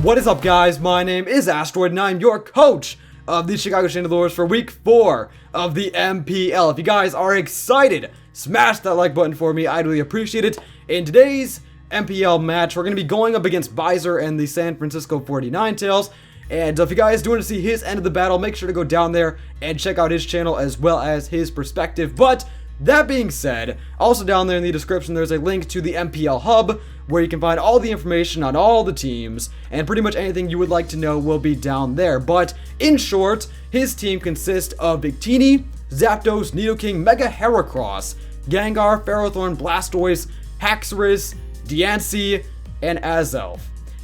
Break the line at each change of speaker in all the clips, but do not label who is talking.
What is up, guys? My name is Asteroid and I'm your coach of the Chicago Chandelures for week 4 of the MPL. If you guys are excited, smash that like button for me. I'd really appreciate it. In today's MPL match, we're going to be going up against Visor and the San Francisco 49Tales. And if you guys do want to see his end of the battle, make sure to go down there and check out his channel as well as his perspective. But that being said, also down there in the description, there's a link to the MPL Hub where you can find all the information on all the teams, and pretty much anything you would like to know will be down there. But in short, his team consists of Victini, Zapdos, Nidoking, Mega Heracross, Gengar, Ferrothorn, Blastoise, Haxorus, Diancie, and Azelf.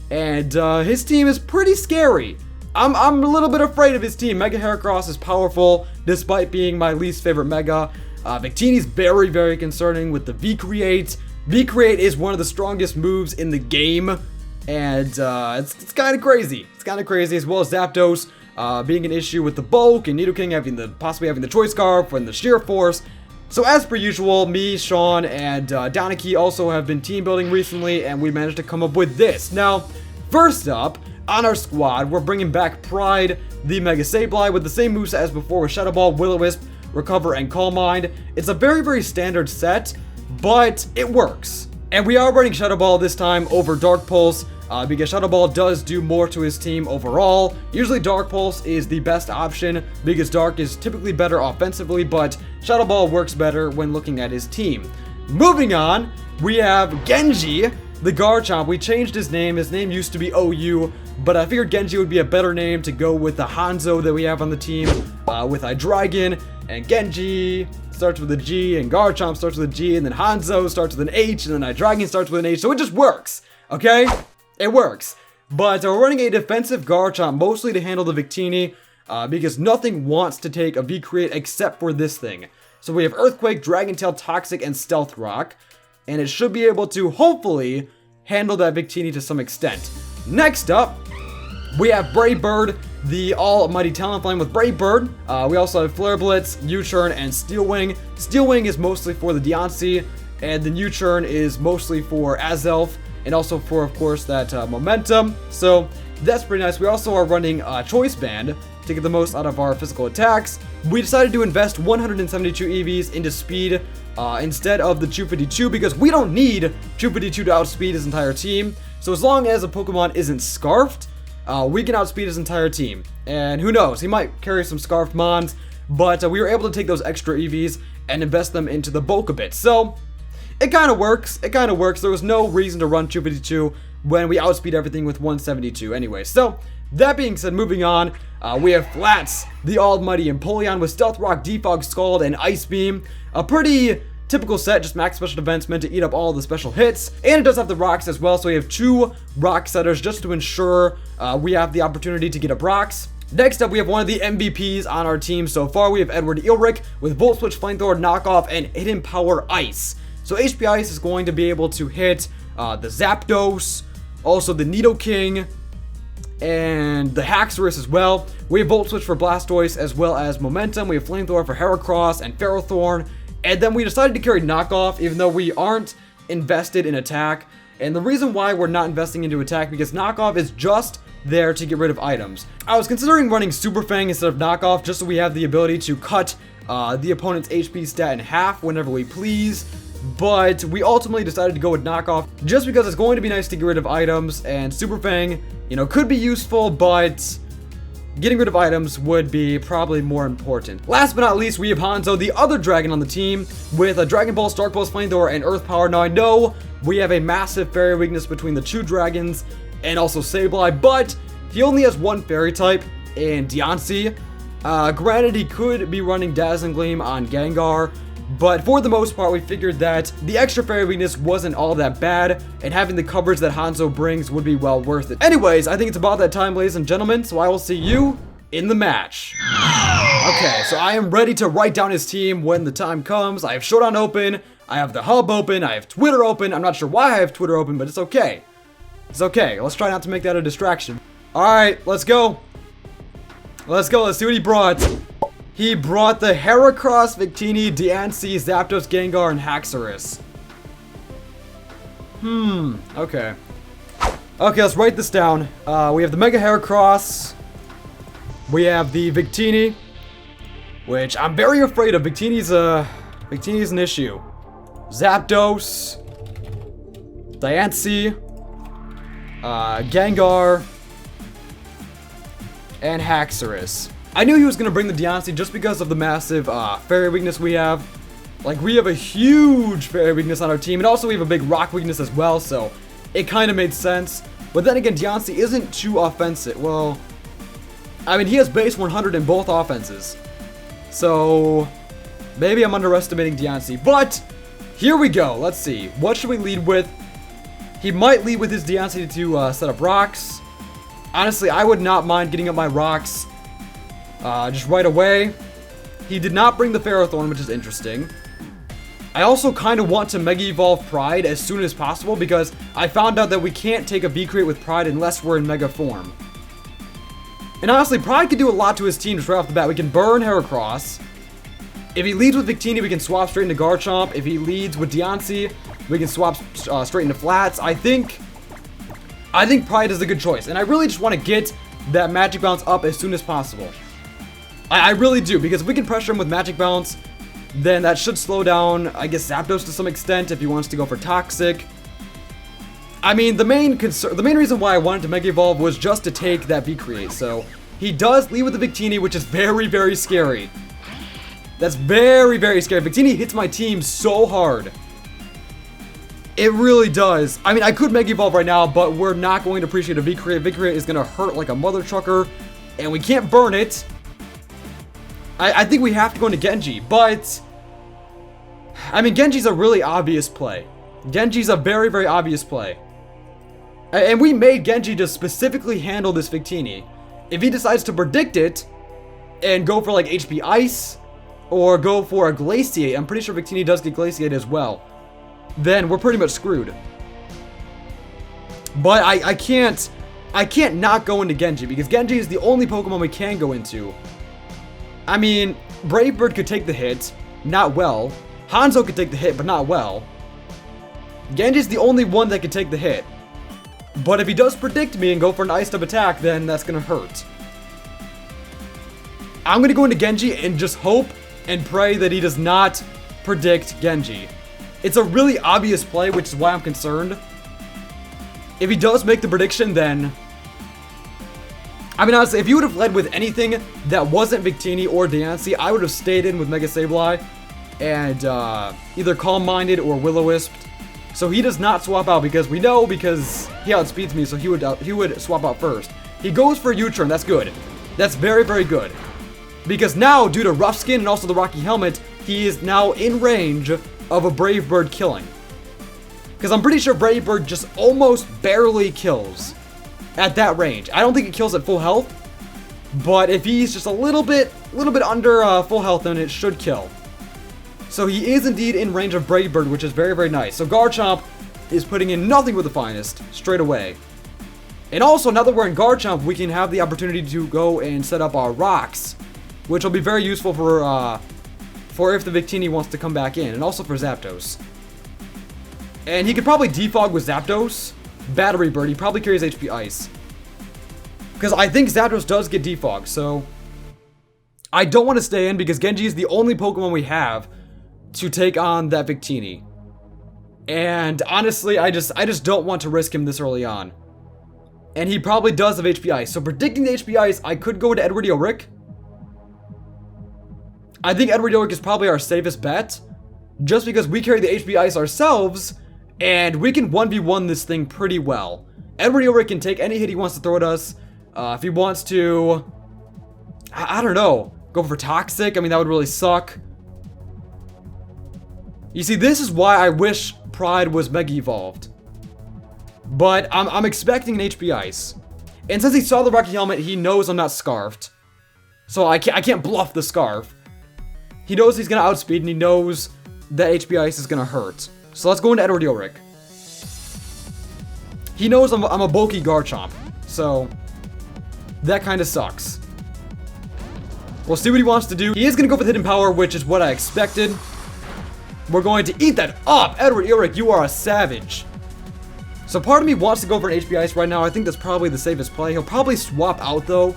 And his team is pretty scary. I'm a little bit afraid of his team. Mega Heracross is powerful, despite being my least favorite Mega. Victini's very, very concerning with the V-Create. V-Create is one of the strongest moves in the game, and it's kind of crazy. It's kind of crazy, as well as Zapdos being an issue with the bulk, and Nidoking possibly having the Choice Scarf and the Sheer Force. So as per usual, me, Sean, and Donaki also have been team building recently, and we managed to come up with this. Now, first up on our squad, we're bringing back Pride, the Mega Sableye, with the same moveset as before with Shadow Ball, Will-O-Wisp, Recover, and Calm Mind. It's a very, very standard set, but it works. And we are running Shadow Ball this time over Dark Pulse, because Shadow Ball does do more to his team overall. Usually Dark Pulse is the best option because Dark is typically better offensively, but Shadow Ball works better when looking at his team. Moving on, we have Genji, the Garchomp. We changed his name. His name used to be OU, but I figured Genji would be a better name to go with the Hanzo that we have on the team, with Hydreigon, and Genji starts with a G, and Garchomp starts with a G, and then Hanzo starts with an H, and then Hydreigon starts with an H, so it just works, okay? It works. But we're running a defensive Garchomp, mostly to handle the Victini, because nothing wants to take a V-Create except for this thing. So we have Earthquake, Dragon Tail, Toxic, and Stealth Rock, and it should be able to, hopefully, handle that Victini to some extent. Next up, we have Brave Bird, the almighty Talonflame with Brave Bird. We also have Flare Blitz, U-Turn, and Steel Wing. Steel Wing is mostly for the Diancie, and the U-Turn is mostly for Azelf, and also for, of course, that Momentum. So that's pretty nice. We also are running Choice Band to get the most out of our physical attacks. We decided to invest 172 EVs into speed instead of the 252 because we don't need 252 to outspeed his entire team. So as long as a Pokemon isn't Scarfed, we can outspeed his entire team. And who knows, he might carry some Scarfed Mons, but we were able to take those extra EVs and invest them into the bulk a bit. So it kind of works. It kind of works. There was no reason to run 252 when we outspeed everything with 172 anyway. So that being said, moving on, we have Flats, the almighty Empoleon with Stealth Rock, Defog, Scald, and Ice Beam. A pretty typical set, just max special defense meant to eat up all the special hits. And it does have the rocks as well, so we have 2 rock setters just to ensure we have the opportunity to get up rocks. Next up, we have one of the MVPs on our team so far. We have Edward Eelric with Volt Switch, Flamethrower, Knockoff, and Hidden Power Ice. So HP Ice is going to be able to hit the Zapdos, also the Nidoking, and the Haxorus as well. We have Volt Switch for Blastoise as well as Momentum. We have Flamethrower for Heracross and Ferrothorn. And then we decided to carry Knockoff even though we aren't invested in attack. And the reason why we're not investing into attack because Knockoff is just there to get rid of items. I was considering running Super Fang instead of Knockoff just so we have the ability to cut the opponent's HP stat in half whenever we please. But we ultimately decided to go with Knockoff just because it's going to be nice to get rid of items, and Super Fang, you know, could be useful, but getting rid of items would be probably more important. Last but not least, we have Hanzo, the other dragon on the team, with a Dragon Pulse, Dark Pulse, Flamethrower, and Earth Power. Now I know we have a massive fairy weakness between the 2 dragons and also Sableye, but he only has 1 fairy type in Diancie. Granted, he could be running Dazzling Gleam on Gengar, but for the most part, we figured that the extra fairy weakness wasn't all that bad, and having the coverage that Hanzo brings would be well worth it. Anyways, I think it's about that time, ladies and gentlemen, so I will see you in the match. Okay, so I am ready to write down his team when the time comes. I have Showdown open, I have the Hub open, I have Twitter open. I'm not sure why I have Twitter open, but it's okay. It's okay. Let's try not to make that a distraction. Alright, let's go. Let's go. Let's see what he brought. He brought the Heracross, Victini, Diancie, Zapdos, Gengar, and Haxorus. Okay. Okay, let's write this down. We have the Mega Heracross. We have the Victini, which I'm very afraid of. Victini's an issue. Zapdos, Diancie, Gengar, and Haxorus. I knew he was going to bring the Diancie just because of the massive fairy weakness we have. Like, we have a huge fairy weakness on our team, and also we have a big rock weakness as well, so it kind of made sense. But then again, Diancie isn't too offensive. Well, I mean, he has base 100 in both offenses. So, maybe I'm underestimating Diancie. But, here we go. Let's see. What should we lead with? He might lead with his Diancie to set up rocks. Honestly, I would not mind getting up my rocks just right away. He did not bring the Ferrothorn, which is interesting. I also kind of want to Mega Evolve Pride as soon as possible because I found out that we can't take a V-Crate with Pride unless we're in Mega form. And honestly, Pride could do a lot to his team just right off the bat. We can burn Heracross. If he leads with Victini, we can swap straight into Garchomp. If he leads with Diancie, we can swap straight into Flats. I think Pride is a good choice. And I really just want to get that Magic Bounce up as soon as possible. I really do, because if we can pressure him with Magic Bounce, then that should slow down, I guess, Zapdos to some extent if he wants to go for Toxic. I mean, the main reason why I wanted to Mega Evolve was just to take that V-Create. So, he does lead with the Victini, which is very, very scary. That's very, very scary. Victini hits my team so hard. It really does. I mean, I could Mega Evolve right now, but we're not going to appreciate a V-Create. V-Create is going to hurt like a mother trucker, and we can't burn it. I think we have to go into Genji, but I mean, Genji's a really obvious play. Genji's a very, very obvious play. And we made Genji to specifically handle this Victini. If he decides to predict it and go for like HP Ice or go for a Glaciate, I'm pretty sure Victini does get Glaciate as well, then we're pretty much screwed. But I can't not go into Genji because Genji is the only Pokemon we can go into. I mean, Brave Bird could take the hit, not well. Hanzo could take the hit, but not well. Genji's the only one that could take the hit. But if he does predict me and go for an Ice type attack, then that's gonna hurt. I'm gonna go into Genji and just hope and pray that he does not predict Genji. It's a really obvious play, which is why I'm concerned. If he does make the prediction, then I mean, honestly, if you would have led with anything that wasn't Victini or Diancie, I would have stayed in with Mega Sableye and either Calm Minded or Will-O-Wisp. So he does not swap out because we know because he outspeeds me, so he would swap out first. He goes for U-turn. That's good. That's very, very good. Because now, due to Rough Skin and also the Rocky Helmet, he is now in range of a Brave Bird killing. Because I'm pretty sure Brave Bird just almost barely kills at that range. I don't think it kills at full health, but if he's just a little bit under full health, then it should kill. So he is indeed in range of Brave Bird, which is very, very nice. So Garchomp is putting in nothing with the finest straight away. And also, now that we're in Garchomp, we can have the opportunity to go and set up our rocks, which will be very useful for if the Victini wants to come back in, and also for Zapdos. And he could probably defog with Zapdos. Battery Bird, he probably carries HP Ice. Because I think Zapdos does get defog, so I don't want to stay in because Genji is the only Pokemon we have to take on that Victini. And honestly, I just don't want to risk him this early on. And he probably does have HP Ice. So predicting the HP Ice, I could go to Edward Yorick. I think Edward Yorick is probably our safest bet. Just because we carry the HP Ice ourselves, and we can 1v1 this thing pretty well. Edward Yorick can take any hit he wants to throw at us. If he wants to, I don't know, go for Toxic, I mean, that would really suck. You see, this is why I wish Pride was Mega Evolved. But I'm expecting an HP Ice. And since he saw the Rocky Helmet, he knows I'm not Scarfed. So I can't bluff the Scarf. He knows he's going to outspeed, and he knows that HP Ice is going to hurt. So let's go into Edward Yorick. He knows I'm a bulky Garchomp. So that kind of sucks. We'll see what he wants to do. He is going to go for the Hidden Power, which is what I expected. We're going to eat that up. Edward Yorick, you are a savage. So part of me wants to go for an HP Ice right now. I think that's probably the safest play. He'll probably swap out, though.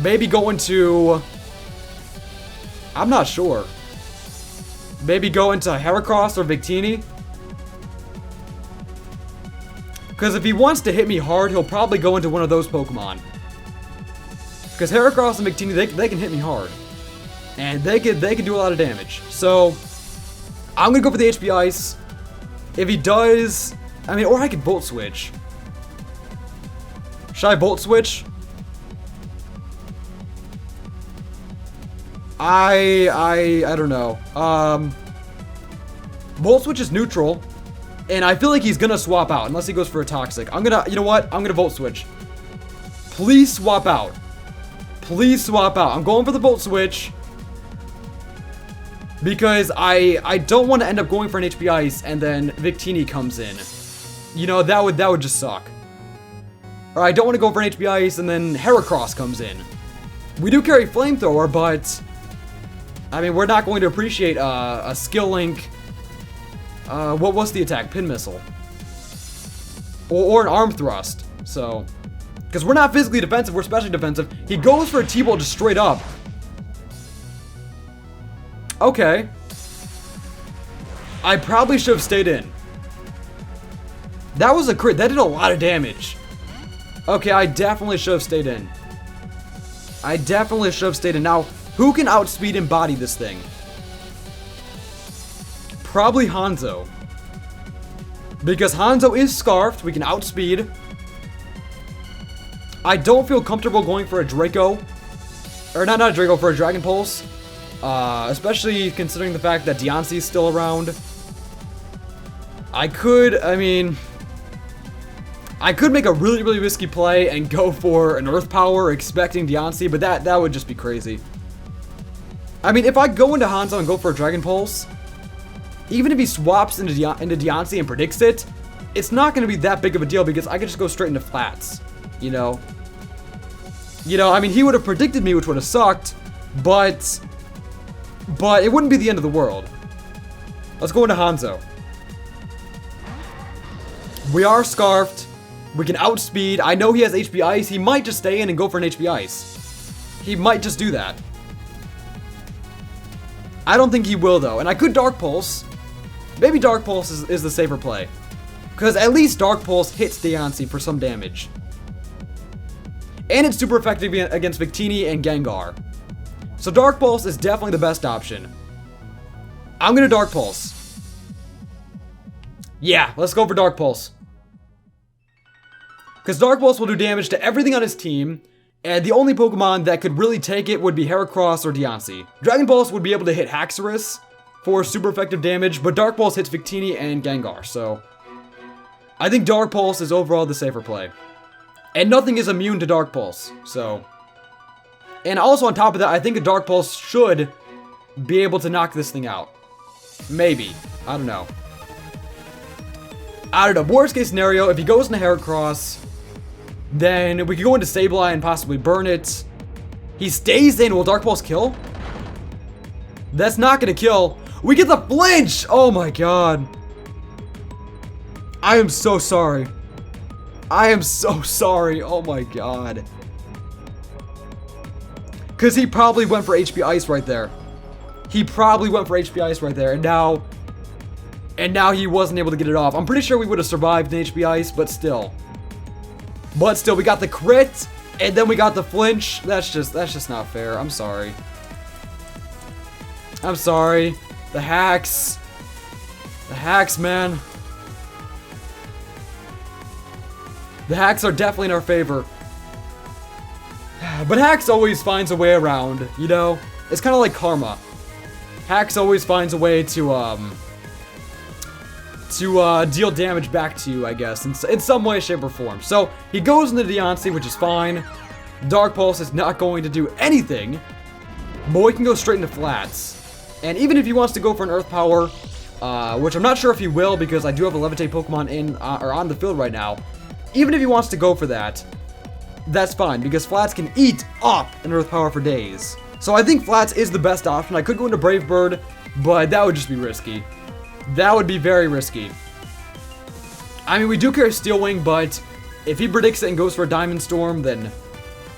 Maybe go into... I'm not sure. Maybe go into Heracross or Victini. Because if he wants to hit me hard, he'll probably go into one of those Pokemon. Because Heracross and Victini, they can hit me hard. And they can do a lot of damage. So, I'm going to go for the HP Ice. If he does... I mean, or I could Volt Switch. Should I Volt Switch? I don't know. Volt Switch is neutral. And I feel like he's gonna swap out unless he goes for a Toxic. You know what? I'm gonna Volt Switch. Please swap out. Please swap out. I'm going for the Volt Switch. Because I don't want to end up going for an HP Ice and then Victini comes in. You know, that would just suck. Or I don't want to go for an HP Ice and then Heracross comes in. We do carry Flamethrower, but... I mean, we're not going to appreciate a Skill Link... what's the attack? Pin Missile. Or an Arm Thrust. So... Because we're not physically defensive, we're specially defensive. He goes for a T-Bolt just straight up. Okay. I probably should have stayed in. That was a crit. That did a lot of damage. Okay, I definitely should have stayed in. I definitely should have stayed in. Now, who can outspeed and body this thing? Probably Hanzo. Because Hanzo is Scarfed. We can outspeed. I don't feel comfortable going for a Draco. Or not a Draco, for a Dragon Pulse. Especially considering the fact that Deontay is still around. I could make a really, really risky play and go for an Earth Power expecting Deontay, but that would just be crazy. I mean, if I go into Hanzo and go for a Dragon Pulse, even if he swaps into Deontay and predicts it, it's not going to be that big of a deal because I could just go straight into flats, you know? I mean, he would have predicted me, which would have sucked, but it wouldn't be the end of the world. Let's go into Hanzo. We are Scarfed. We can outspeed. I know he has HP Ice. He might just stay in and go for an HP Ice. He might just do that. I don't think he will, though. And I could Dark Pulse. Maybe Dark Pulse is the safer play. Because at least Dark Pulse hits Deontay for some damage. And it's super effective against Victini and Gengar. So Dark Pulse is definitely the best option. I'm going to Dark Pulse. Yeah, let's go for Dark Pulse. Because Dark Pulse will do damage to everything on his team, and the only Pokemon that could really take it would be Heracross or Deontay. Dragon Pulse would be able to hit Haxorus for super effective damage, but Dark Pulse hits Victini and Gengar, so... I think Dark Pulse is overall the safer play. And nothing is immune to Dark Pulse, so... And also on top of that, I think a Dark Pulse should be able to knock this thing out. Maybe. I don't know. Worst case scenario, if he goes into Heracross, then we could go into Sableye and possibly burn it. He stays in. Will Dark Pulse kill? That's not going to kill. We get the flinch! Oh my god. I am so sorry. I am so sorry. Oh my god. Because he probably went for HP Ice right there. He probably went for HP Ice right there. And now he wasn't able to get it off. I'm pretty sure we would have survived an HP Ice, but still. We got the crit, and then we got the flinch. That's just not fair. I'm sorry. I'm sorry. The hacks. The hacks, man. The hacks are definitely in our favor. But hacks always finds a way around, you know? It's kind of like karma. Hacks always finds a way to deal damage back to you, I guess, in some way, shape, or form. So, he goes into Deontay, which is fine. Dark Pulse is not going to do anything, but we can go straight into flats. And even if he wants to go for an Earth Power, which I'm not sure if he will, because I do have a Levitate Pokemon on the field right now. Even if he wants to go for that, that's fine, because flats can eat up an Earth Power for days. So I think flats is the best option. I could go into Brave Bird, but that would just be risky. That would be very risky. I mean, we do carry Steel Wing, but if he predicts it and goes for a Diamond Storm, then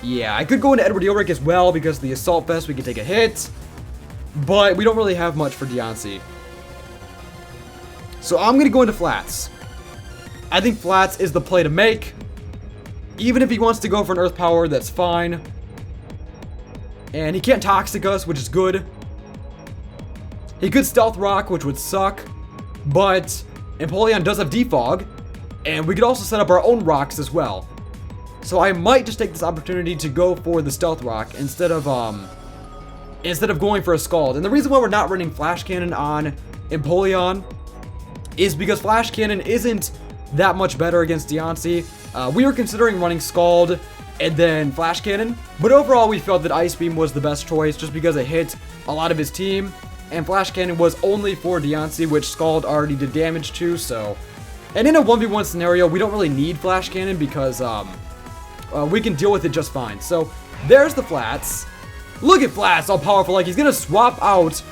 yeah, I could go into Edward Elric as well because of the Assault Vest, we could take a hit, but we don't really have much for Deontay. So I'm going to go into Flats. I think Flats is the play to make. Even if he wants to go for an Earth Power, that's fine. And he can't Toxic us, which is good. He could Stealth Rock, which would suck. But Empoleon does have Defog. And we could also set up our own rocks as well. So I might just take this opportunity to go for the Stealth Rock instead of going for a Scald. And the reason why we're not running Flash Cannon on Empoleon is because Flash Cannon isn't that much better against Deontay. We were considering running Scald and then Flash Cannon, but overall we felt that Ice Beam was the best choice just because it hit a lot of his team, and Flash Cannon was only for Deontay, which Scald already did damage to, so... And in a 1v1 scenario, we don't really need Flash Cannon because we can deal with it just fine. So, there's the Flats. Look at Flats, all powerful, like he's gonna swap out,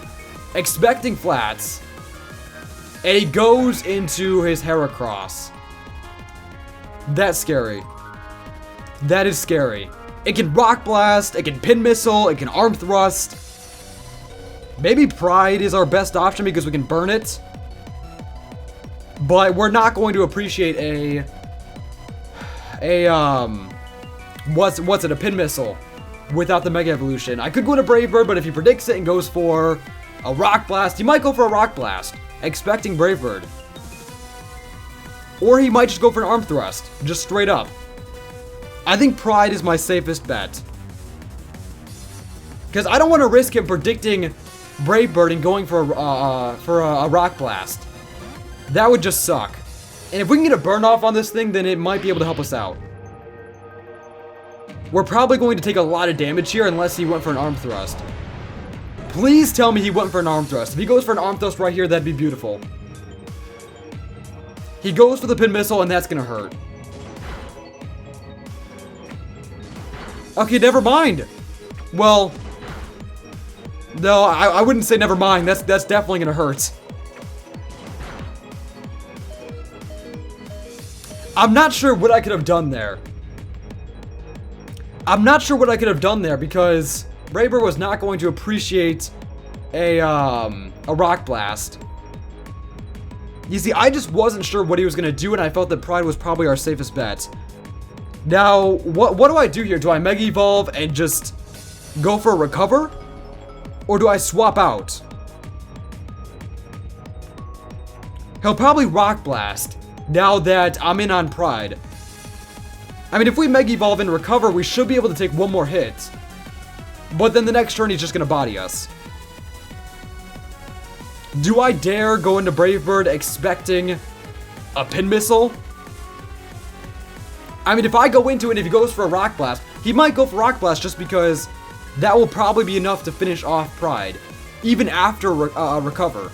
expecting Flats, and he goes into his Heracross. That's scary. That is scary. It can Rock Blast, it can Pin Missile, it can Arm Thrust. Maybe Pride is our best option because we can burn it. But we're not going to appreciate what's it, a Pin Missile without the Mega Evolution. I could go into Brave Bird, but if he predicts it and goes for a Rock Blast, he might go for a Rock Blast, expecting Brave Bird. Or he might just go for an Arm Thrust, just straight up. I think Pride is my safest bet. Because I don't want to risk him predicting Brave Bird and going for a Rock Blast. That would just suck. And if we can get a burn off on this thing, then it might be able to help us out. We're probably going to take a lot of damage here unless he went for an Arm Thrust. Please tell me he went for an Arm Thrust. If he goes for an Arm Thrust right here, that'd be beautiful. He goes for the Pin Missile, and that's gonna hurt. Okay, never mind. Well, no, I wouldn't say never mind. That's definitely gonna hurt. I'm not sure what I could have done there. I'm not sure what I could have done there because Braver was not going to appreciate a Rock Blast. You see, I just wasn't sure what he was going to do, and I felt that Pride was probably our safest bet. Now, what do I do here? Do I Mega Evolve and just go for a Recover? Or do I swap out? He'll probably Rock Blast now that I'm in on Pride. I mean, if we Mega Evolve and Recover, we should be able to take one more hit. But then the next turn, he's just going to body us. Do I dare go into Brave Bird expecting a Pin Missile? I mean, if I go into it and if he goes for a Rock Blast, he might go for Rock Blast just because that will probably be enough to finish off Pride, even after Recover.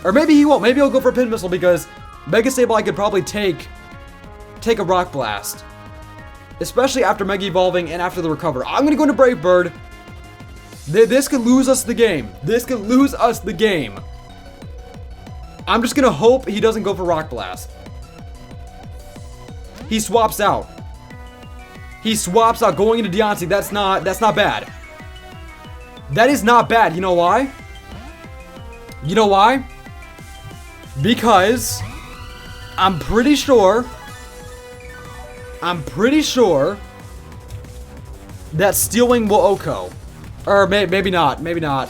Or maybe he won't. Maybe he'll go for a Pin Missile because Mega Sableye could probably take a Rock Blast, especially after Mega Evolving and after the Recover. I'm going to go into Brave Bird. This could lose us the game. This could lose us the game. I'm just going to hope he doesn't go for Rock Blast. He swaps out. He swaps out going into Deontay. That's not bad. That is not bad. You know why? You know why? Because I'm pretty sure that Steel Wing will OHKO. Or maybe not. Maybe not.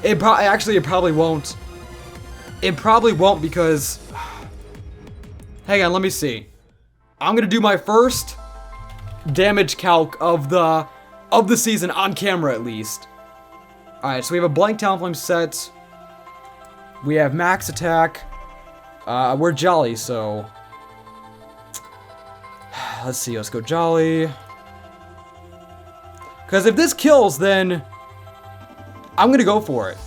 It probably won't. It probably won't because... Hang on, let me see. I'm going to do my first damage calc of the season on camera at least. Alright, so we have a blank Talonflame set. We have max attack. We're Jolly, so... Let's see, let's go Jolly. Because if this kills, then I'm going to go for it.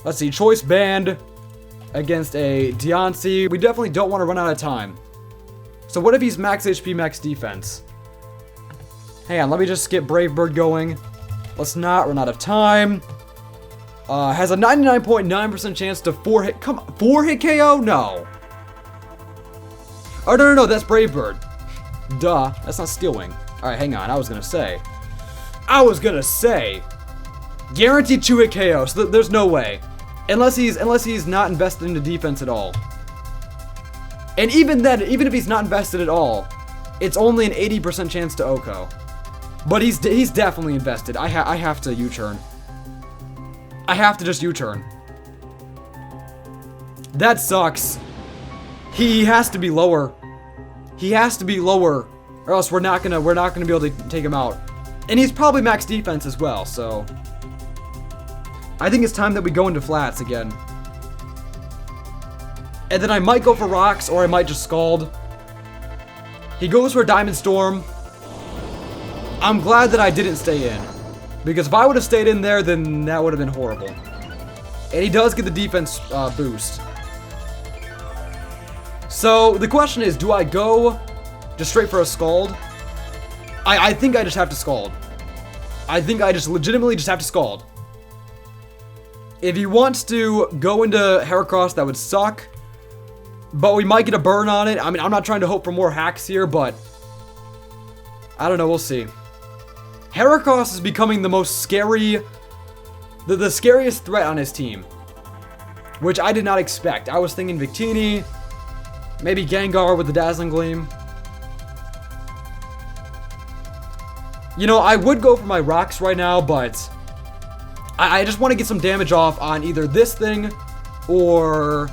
Let's see, Choice Band against a Deontay. We definitely don't want to run out of time. So what if he's max HP, max defense? Hang on, let me just get Brave Bird going. Let's not run out of time. Has a 99.9% chance to 4-hit. Come on, 4-hit KO? No. Oh, no, that's Brave Bird. Duh, that's not Steel Wing. Alright, hang on, I was gonna say. Guaranteed 2-hit KO, so there's no way. Unless he's not invested into defense at all. And even then, even if he's not invested at all, it's only an 80% chance to Oko. But he's definitely invested. I have to U-turn. I have to just U-turn. That sucks. He has to be lower. He has to be lower, or else we're not gonna be able to take him out. And he's probably max defense as well, so I think it's time that we go into flats again. And then I might go for rocks, or I might just scald. He goes for a Diamond Storm. I'm glad that I didn't stay in, because if I would have stayed in there, then that would have been horrible. And he does get the defense boost. So the question is, do I go just straight for a scald? I think I just have to scald. I think I just legitimately just have to scald. If he wants to go into Heracross, that would suck. But we might get a burn on it. I mean, I'm not trying to hope for more hacks here, but I don't know, we'll see. Heracross is becoming the most scary, the scariest threat on his team, which I did not expect. I was thinking Victini, maybe Gengar with the Dazzling Gleam. You know, I would go for my rocks right now, but I just want to get some damage off on either this thing or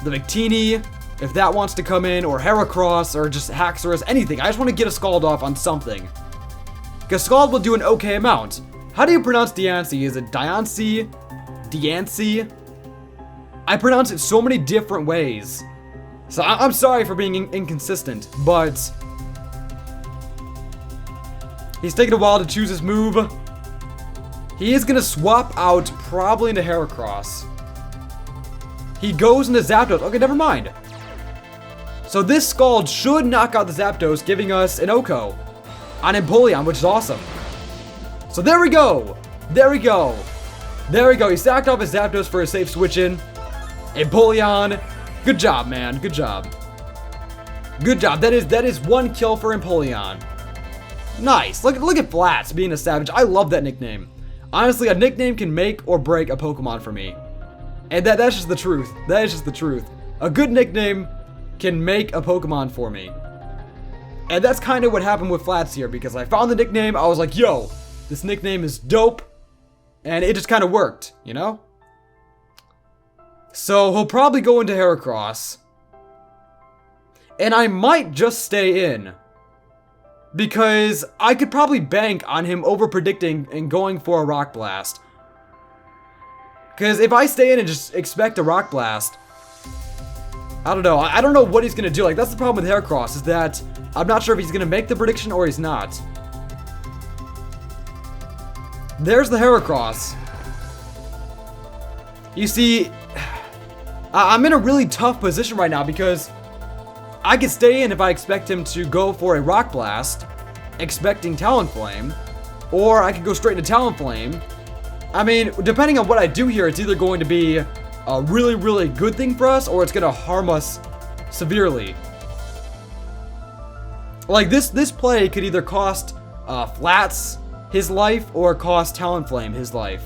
the Victini, if that wants to come in, or Heracross, or just Haxorus, anything. I just want to get a Scald off on something, because Scald will do an okay amount. How do you pronounce Diancie? Is it Diancie? Diancie? I pronounce it so many different ways. So I'm sorry for being inconsistent, but he's taking a while to choose his move. He is going to swap out probably into Heracross. He goes into Zapdos. Okay, never mind. So this Scald should knock out the Zapdos, giving us an Oko on Empoleon, which is awesome. So there we go. There we go. There we go. He sacked off his Zapdos for a safe switch in. Empoleon. Good job, man. Good job. Good job. That is one kill for Empoleon. Nice. Look at Flats being a savage. I love that nickname. Honestly, a nickname can make or break a Pokemon for me. And that's just the truth. That is just the truth. A good nickname can make a Pokemon for me. And that's kind of what happened with Flats here, because I found the nickname, I was like, yo, this nickname is dope. And it just kind of worked, you know? So he'll probably go into Heracross. And I might just stay in, because I could probably bank on him over-predicting and going for a Rock Blast. Because if I stay in and just expect a Rock Blast, I don't know. I don't know what he's going to do. Like, that's the problem with Heracross, is that I'm not sure if he's going to make the prediction or he's not. There's the Heracross. You see, I'm in a really tough position right now, because I could stay in if I expect him to go for a Rock Blast, expecting Talonflame, or I could go straight into Talonflame. I mean, depending on what I do here, it's either going to be a really, really good thing for us, or it's going to harm us severely. Like, this play could either cost Flats his life, or cost Talonflame his life.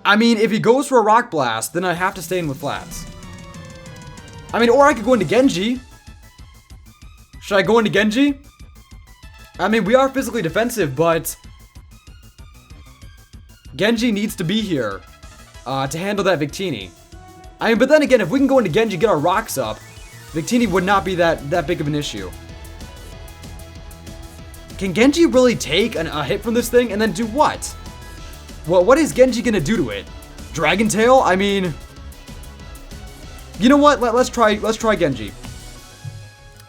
I mean, if he goes for a Rock Blast, then I have to stay in with Flats. I mean, or I could go into Genji. Should I go into Genji? I mean, we are physically defensive, but Genji needs to be here to handle that Victini. I mean, but then again, if we can go into Genji, get our rocks up, Victini would not be that big of an issue. Can Genji really take a hit from this thing and then do what? Well, what is Genji gonna do to it? Dragon Tail? I mean, you know what? Let's try Genji.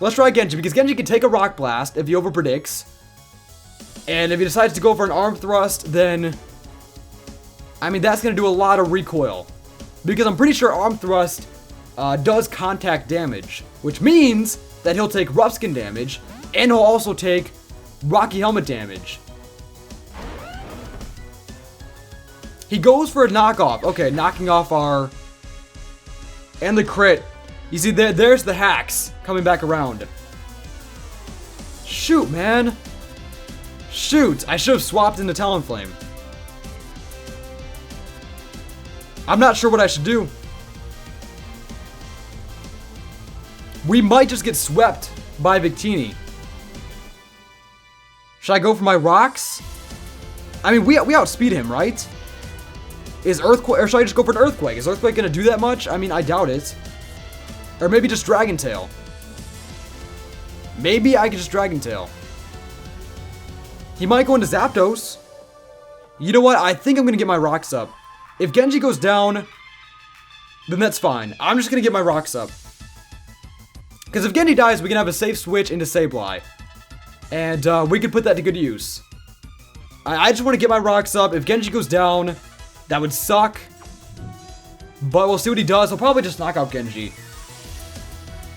Let's try Genji, because Genji can take a Rock Blast if he overpredicts. And if he decides to go for an Arm Thrust, then I mean, that's going to do a lot of recoil. Because I'm pretty sure Arm Thrust does contact damage, which means that he'll take Rough Skin damage, and he'll also take Rocky Helmet damage. He goes for a knockoff. Okay, knocking off our... And the crit. You see, there's the hacks coming back around. Shoot, man. Shoot. I should have swapped into Talonflame. I'm not sure what I should do. We might just get swept by Victini. Should I go for my rocks? I mean, we outspeed him, right? Is Earthquake, or should I just go for an Earthquake? Is Earthquake gonna do that much? I mean, I doubt it. Or maybe just Dragon Tail. Maybe I could just Dragon Tail. He might go into Zapdos. You know what? I think I'm gonna get my rocks up. If Genji goes down, then that's fine. I'm just gonna get my rocks up. Because if Genji dies, we can have a safe switch into Sableye. And we can put that to good use. I just want to get my rocks up. If Genji goes down, that would suck. But we'll see what he does. He'll probably just knock out Genji.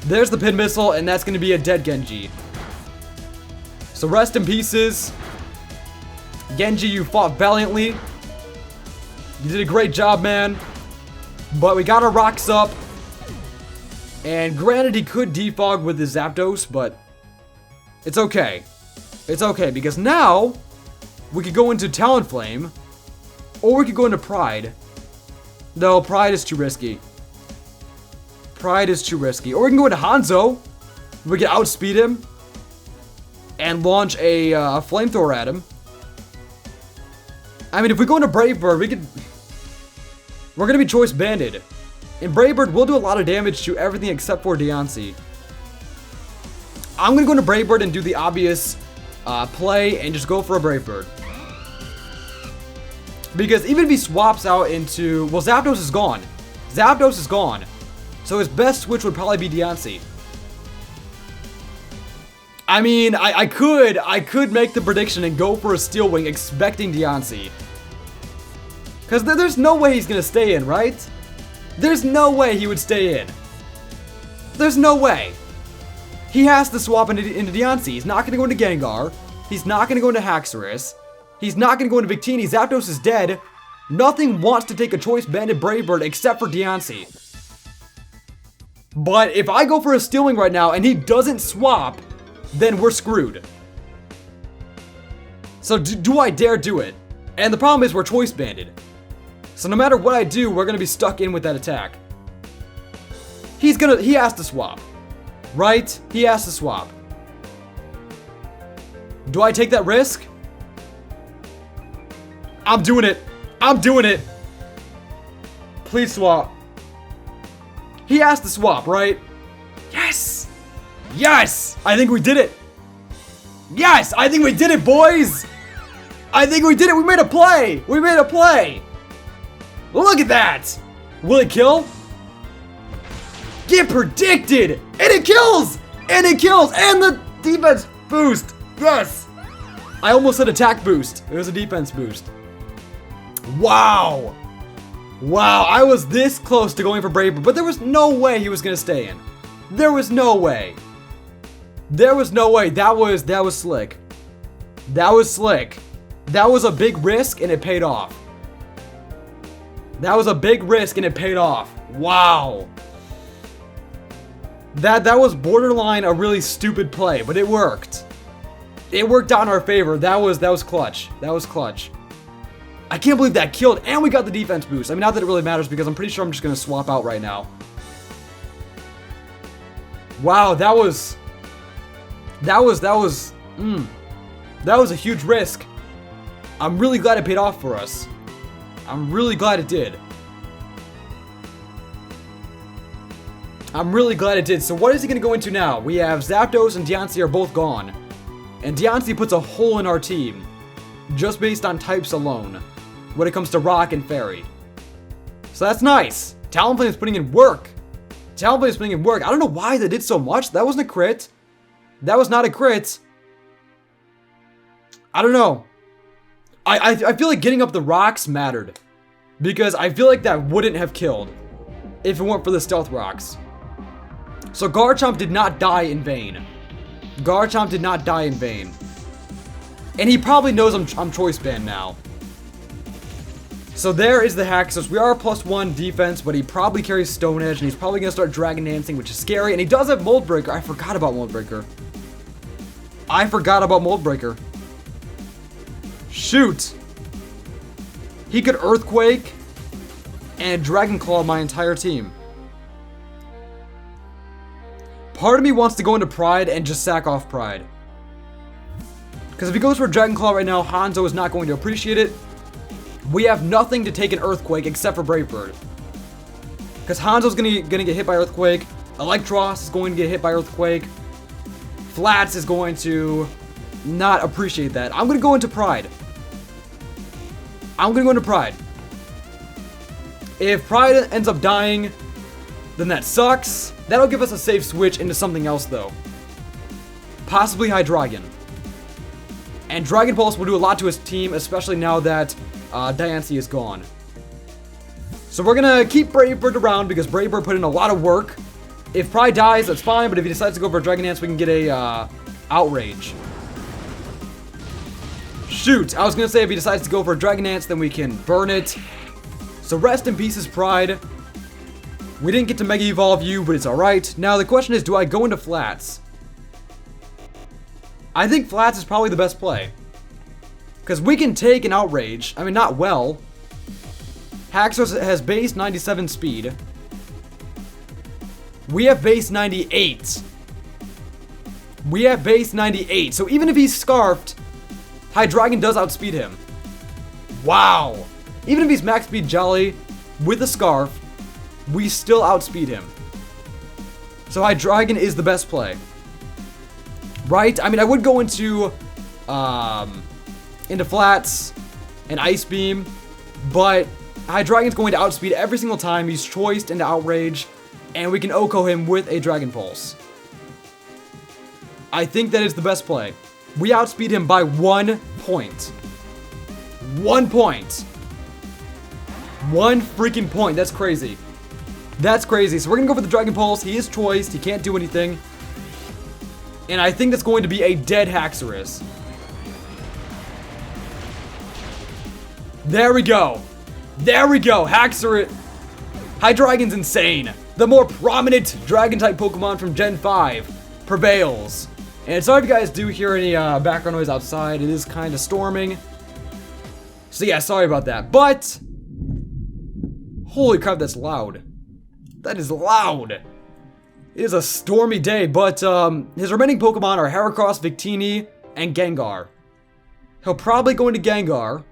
There's the pin missile, and that's going to be a dead Genji. So rest in pieces. Genji, you fought valiantly. You did a great job, man. But we got our rocks up. And granted, he could defog with his Zapdos, but it's okay. It's okay, because now we could go into Talonflame, or we could go into Pride. No, Pride is too risky. Pride is too risky. Or we can go into Hanzo. We can outspeed him and launch a flamethrower at him. I mean, if we go into Brave Bird, we're gonna be choice banded. And Brave Bird will do a lot of damage to everything except for Diancie. I'm going to go into Brave Bird and do the obvious play and just go for a Brave Bird. Because even if he swaps out into... Well, Zapdos is gone. Zapdos is gone. So his best switch would probably be Diancie. I mean, I could make the prediction and go for a Steel Wing expecting Diancie. Because there's no way he's going to stay in, right? There's no way he would stay in. There's no way. He has to swap into Diancie. He's not going to go into Gengar. He's not going to go into Haxorus. He's not going to go into Victini. Zapdos is dead. Nothing wants to take a choice banded Brave Bird except for Diancie. But if I go for a Steel Wing right now and he doesn't swap, then we're screwed. So do I dare do it? And the problem is we're choice banded. So no matter what I do, we're going to be stuck in with that attack. He has to swap. Right? He has to swap. Do I take that risk? I'm doing it. I'm doing it. Please swap. He has to swap, right? Yes! Yes! I think we did it. Yes! I think we did it, boys! I think we did it. We made a play. We made a play. Look at that! Will it kill? Get predicted! And it kills! And it kills! And the defense boost! Yes! I almost said attack boost. It was a defense boost. Wow! Wow, I was this close to going for Brave Bird, but there was no way he was gonna stay in. There was no way. There was no way. That was slick. That was slick. That was a big risk and it paid off. That was a big risk and it paid off. Wow. That was borderline a really stupid play, but it worked. It worked out in our favor. That was clutch. That was clutch. I can't believe that killed, and we got the defense boost. I mean, not that it really matters because I'm pretty sure I'm just gonna swap out right now. Wow, that was a huge risk. I'm really glad it paid off for us. I'm really glad it did. I'm really glad it did. So what is he going to go into now? We have Zapdos and Diancie are both gone. And Diancie puts a hole in our team. Just based on types alone. When it comes to Rock and Fairy. So that's nice. Talonflame is putting in work. Talonflame is putting in work. I don't know why they did so much. That wasn't a crit. That was not a crit. I don't know. I feel like getting up the rocks mattered. Because I feel like that wouldn't have killed. If it weren't for the stealth rocks. So Garchomp did not die in vain. Garchomp did not die in vain. And he probably knows I'm choice banned now. So there is the Haxorus. We are +1 defense, but he probably carries Stone Edge, and he's probably going to start Dragon Dancing, which is scary. And he does have Mold Breaker. I forgot about Mold Breaker. Shoot. He could Earthquake and Dragon Claw my entire team. Part of me wants to go into Pride and just sack off Pride. Because if he goes for Dragon Claw right now, Hanzo is not going to appreciate it. We have nothing to take an Earthquake except for Brave Bird. Because Hanzo's gonna get hit by Earthquake. Electros is going to get hit by Earthquake. Flats is going to not appreciate that. I'm going to go into Pride. If Pride ends up dying, then that sucks. That'll give us a safe switch into something else, though. Possibly Hydreigon. And Dragon Pulse will do a lot to his team, especially now that Diancie is gone. So we're going to keep Brave Bird around because Brave Bird put in a lot of work. If Pride dies, that's fine, but if he decides to go for a Dragon Dance, we can get a Outrage. Shoot, I was going to say if he decides to go for a Dragon Dance, then we can burn it. So rest in pieces, Pride. We didn't get to Mega Evolve you, but it's alright. Now the question is, do I go into Flats? I think Flats is probably the best play. Because we can take an Outrage. I mean, not well. Haxorus has base 97 speed. We have base 98. So even if he's Scarfed, Hydreigon does outspeed him. Wow. Even if he's max speed Jolly with a Scarf, we still outspeed him. So Hydreigon is the best play. Right? I mean, I would go into Flats and Ice Beam, but Hydreigon's going to outspeed every single time he's choiced into Outrage, and we can OHKO him with a Dragon Pulse. I think that is the best play. We outspeed him by 1 point. 1 point. 1 freaking point. That's crazy. That's crazy. So we're going to go for the Dragon Pulse. He is choiced. He can't do anything. And I think that's going to be a dead Haxorus. There we go. Haxorus. Hydreigon's insane. The more prominent Dragon-type Pokemon from Gen 5 prevails. And sorry if you guys do hear any background noise outside. It is kind of storming. So yeah, sorry about that. But, holy crap, that's loud. That is loud. It is a stormy day, but his remaining Pokemon are Heracross, Victini, and Gengar. He'll probably go into Gengar.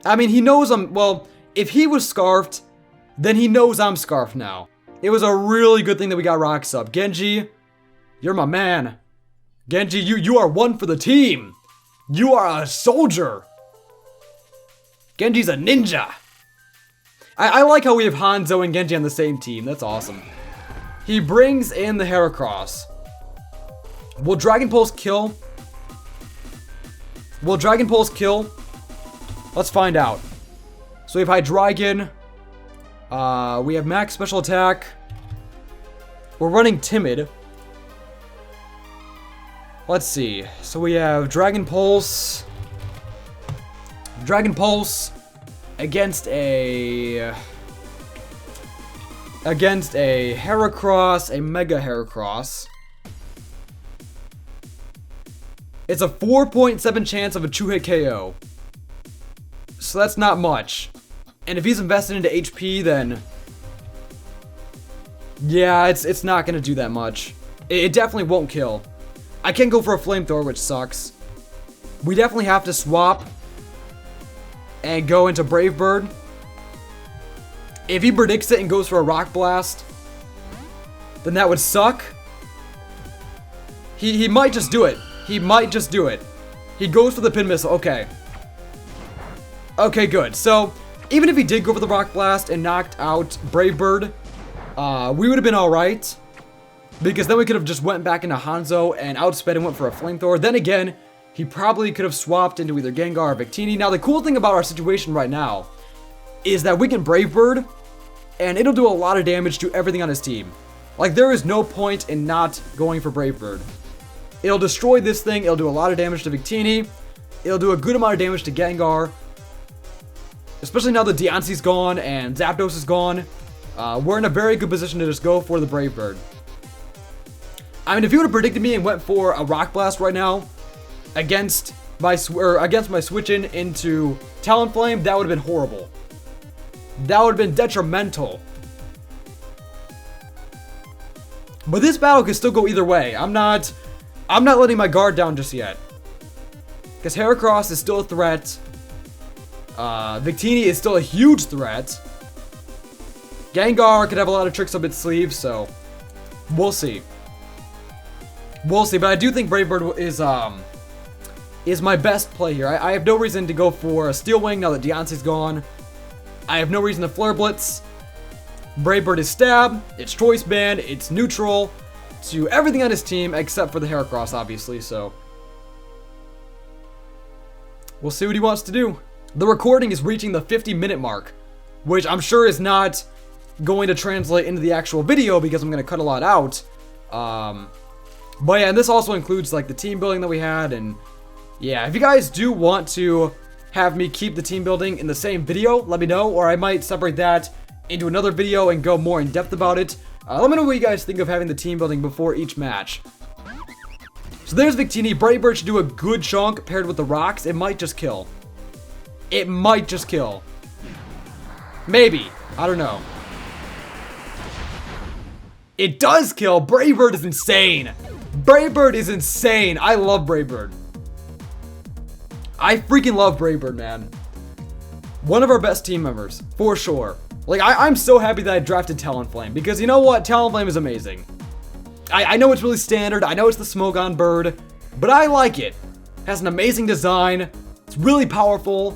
I mean, he knows I'm, well, if he was Scarfed, then he knows I'm Scarfed now. It was a really good thing that we got Rocks up. Genji, you're my man. Genji, you are one for the team. You are a soldier. Genji's a ninja. I like how we have Hanzo and Genji on the same team. That's awesome. He brings in the Heracross. Will Dragon Pulse kill? Let's find out. So we have Hydreigon. We have max special attack. We're running Timid. Let's see. So we have Dragon Pulse. Against a Heracross, a Mega Heracross. It's a 4.7 chance of a 2-hit KO. So that's not much. And if he's invested into HP, then yeah, it's not gonna do that much. It definitely won't kill. I can't go for a Flamethrower, which sucks. We definitely have to swap and go into Brave Bird. If he predicts it and goes for a Rock Blast, then that would suck. He might just do it. He goes for the Pin Missile. Okay. Okay, good. So, even if he did go for the Rock Blast and knocked out Brave Bird, we would have been alright. Because then we could have just went back into Hanzo and outsped and went for a Flamethrower. Then again, he probably could have swapped into either Gengar or Victini. Now, the cool thing about our situation right now is that we can Brave Bird, and it'll do a lot of damage to everything on his team. Like, there is no point in not going for Brave Bird. It'll destroy this thing. It'll do a lot of damage to Victini. It'll do a good amount of damage to Gengar. especially now that Deontay's gone and Zapdos is gone, we're in a very good position to just go for the Brave Bird. I mean, if you would have predicted me and went for a Rock Blast right now against my switch-in into Talonflame, that would have been horrible. That would have been detrimental. But this battle could still go either way. I'm not letting my guard down just yet. Because Heracross is still a threat. Victini is still a huge threat. Gengar could have a lot of tricks up its sleeve, so we'll see. We'll see, but I do think Brave Bird is my best play here. I have no reason to go for a Steel Wing now that Deontay's gone. I have no reason to Flare Blitz. Brave Bird is Stab, it's Choice Band, it's neutral to everything on his team except for the Heracross, obviously, so we'll see what he wants to do. The recording is reaching the 50-minute mark, which I'm sure is not going to translate into the actual video because I'm going to cut a lot out. But yeah, and this also includes like the team building that we had, and yeah, if you guys do want to have me keep the team building in the same video, let me know, or I might separate that into another video and go more in depth about it. Let me know what you guys think of having the team building before each match. So there's Victini. Brave Bird should do a good chunk paired with the rocks. It might just kill. It might just kill. Maybe. I don't know. It does kill. Brave Bird is insane. Brave Bird is insane. I love Brave Bird. I freaking love Brave Bird, man. One of our best team members, for sure. Like, I'm so happy that I drafted Talonflame, because you know what? Talonflame is amazing. I know it's really standard. I know it's the Smogon bird, but I like it. It has an amazing design. It's really powerful.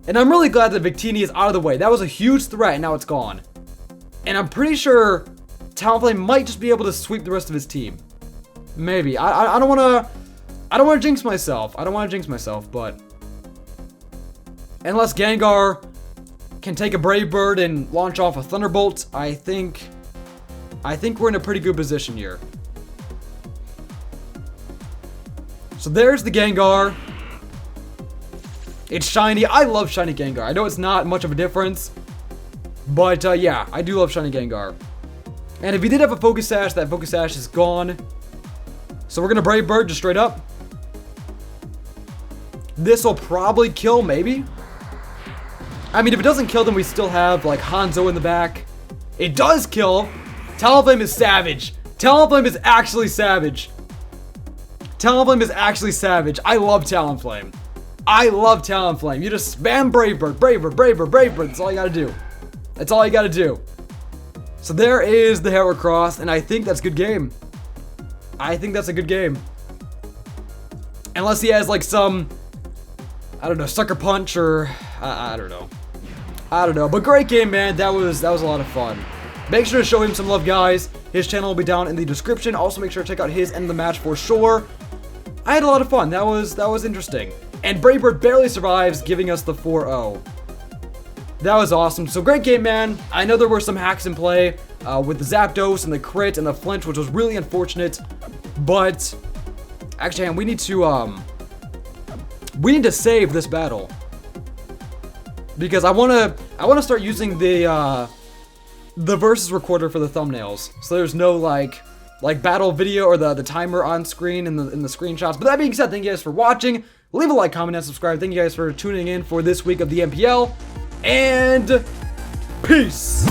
And I'm really glad that Victini is out of the way. That was a huge threat, and now it's gone. And I'm pretty sure Talonflame might just be able to sweep the rest of his team. Maybe. I don't want to jinx myself. I don't want to jinx myself, but unless Gengar can take a Brave Bird and launch off a Thunderbolt, I think we're in a pretty good position here. So there's the Gengar. It's shiny. I love shiny Gengar. I know it's not much of a difference, but yeah, I do love shiny Gengar. And if he did have a Focus Sash, that Focus Sash is gone. So we're gonna Brave Bird just straight up. This will probably kill, maybe. I mean, if it doesn't kill, then we still have like Hanzo in the back. It does kill. Talonflame is savage. Talonflame is actually savage. Talonflame is actually savage. I love Talonflame. I love Talonflame. You just spam Brave Bird, Brave Bird, Brave Bird, Brave Bird. That's all you gotta do. That's all you gotta do. So there is the Heracross, and I think that's a good game. I think that's a good game. Unless he has like some, I don't know, Sucker Punch or I don't know. I don't know. But great game, man. That was a lot of fun. Make sure to show him some love, guys. His channel will be down in the description. Also, make sure to check out his end of the match for sure. I had a lot of fun. That was interesting. And Brave Bird barely survives, giving us the 4-0. That was awesome. So great game, man. I know there were some hacks in play with the Zapdos and the crit and the flinch, which was really unfortunate. But actually, we need to save this battle because I wanna start using the versus recorder for the thumbnails, so there's no like battle video or the timer on screen in the screenshots. But that being said, thank you guys for watching. Leave a like, comment, and subscribe. Thank you guys for tuning in for this week of the MPL, and peace.